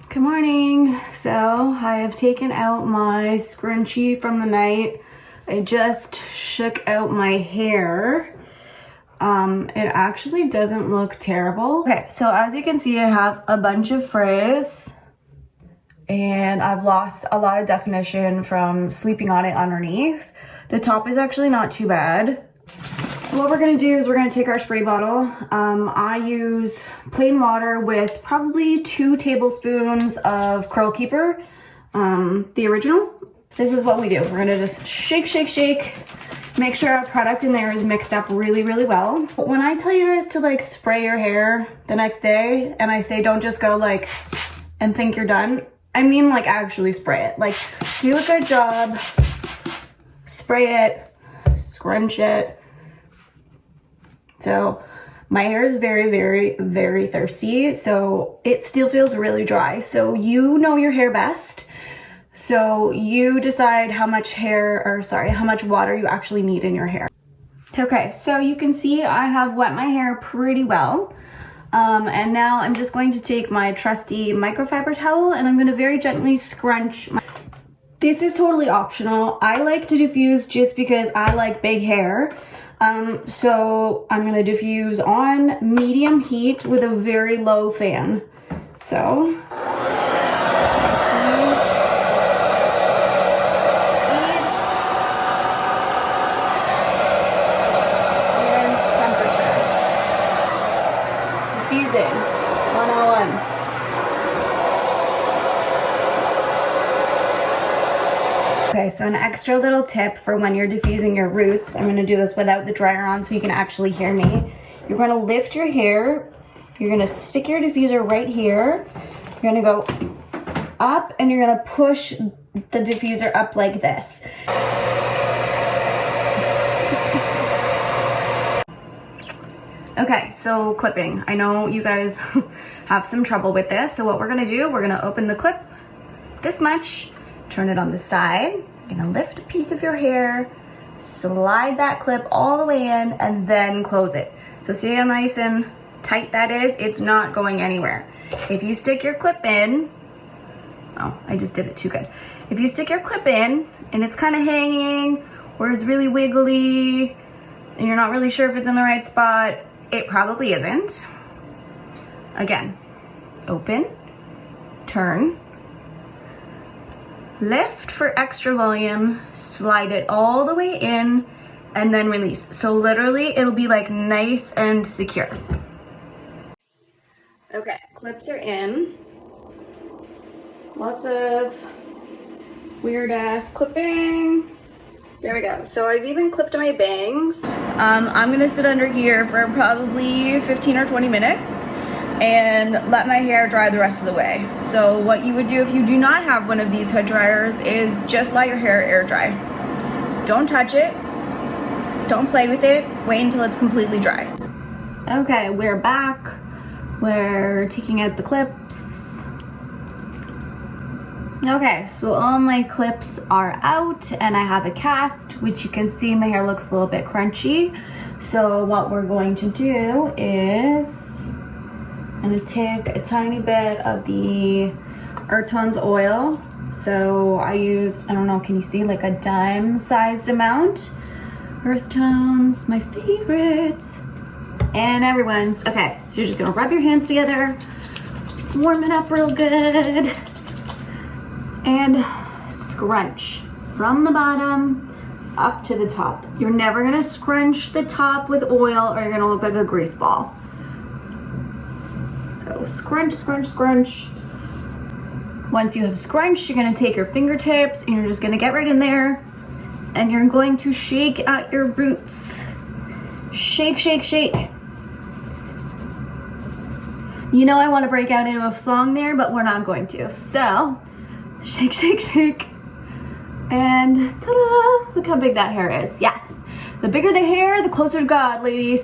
Good morning. So I have taken out my scrunchie from the night. I just shook out my hair. It actually doesn't look terrible. Okay, so as you can see, I have a bunch of frizz and I've lost a lot of definition from sleeping on it underneath. The top is actually not too bad. So what we're gonna do is we're gonna take our spray bottle. I use plain water with probably 2 tablespoons of Curl Keeper, the original. This is what we do. We're gonna just shake, shake, shake. Make sure our product in there is mixed up really, really well. But when I tell you guys to like spray your hair the next day, and I say don't just go like and think you're done, I mean like actually spray it. Like do a good job, spray it, scrunch it. So my hair is very, very, very thirsty, so it still feels really dry. So you know your hair best. So you decide how much how much water you actually need in your hair. Okay, so you can see I have wet my hair pretty well. And now I'm just going to take my trusty microfiber towel and I'm gonna very gently scrunch my... This is totally optional. I like to diffuse just because I like big hair. So I'm gonna diffuse on medium heat with a very low fan. So, diffusing 101. Okay, so an extra little tip for when you're diffusing your roots. I'm gonna do this without the dryer on so you can actually hear me. You're gonna lift your hair. You're gonna stick your diffuser right here. You're gonna go up and you're gonna push the diffuser up like this. Okay, so clipping. I know you guys have some trouble with this. So what we're gonna do, we're gonna open the clip this much, turn it on the side. You're gonna lift a piece of your hair, slide that clip all the way in, and then close it. So see how nice and tight that is? It's not going anywhere. If you stick your clip in, oh, I just did it too good. If you stick your clip in and it's kind of hanging, or it's really wiggly, and you're not really sure if it's in the right spot, it probably isn't. Again, open, turn, lift for extra volume, slide it all the way in, and then release. So literally it'll be like nice and secure. Okay, clips are in. Lots of weird ass clipping. There we go. So I've even clipped my bangs. I'm gonna sit under here for probably 15 or 20 minutes and let my hair dry the rest of the way. So what you would do if you do not have one of these hood dryers is just let your hair air dry. Don't touch it, don't play with it, wait until it's completely dry. Okay, we're back. We're taking out the clips. Okay, so all my clips are out and I have a cast, which you can see my hair looks a little bit crunchy. So what we're going to do is I'm gonna take a tiny bit of the Earthtones oil. So I use, I don't know, can you see like a dime sized amount? Earthtones, my favorite. And everyone's, okay, so you're just gonna rub your hands together, warm it up real good, and scrunch from the bottom up to the top. You're never gonna scrunch the top with oil or you're gonna look like a grease ball. So scrunch, scrunch, scrunch. Once you have scrunched, you're gonna take your fingertips and you're just gonna get right in there and you're going to shake at your roots. Shake, shake, shake. You know I wanna break out into a song there, but we're not going to. So, shake, shake, shake. And ta-da! Look how big that hair is. Yes. The bigger the hair, the closer to God, ladies.